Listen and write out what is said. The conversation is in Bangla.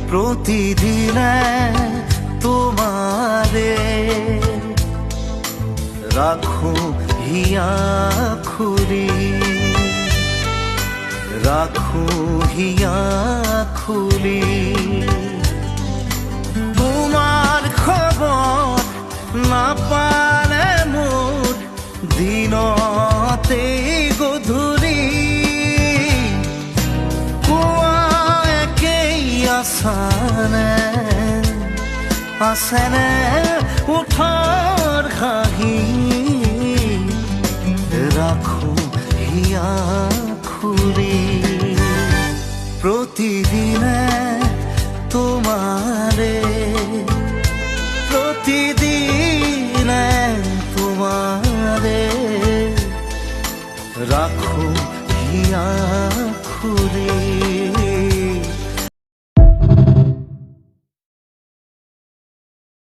প্রতিদিনে তোমারে রাখো হিয়া খুলি, রাখো হিয়া খুলি। তোমার খবর না পালে মোর দিনতে গধূলি একেই আসানে আছেনে উঠাৰ ঘাঁহি। ৰাখো হিয়া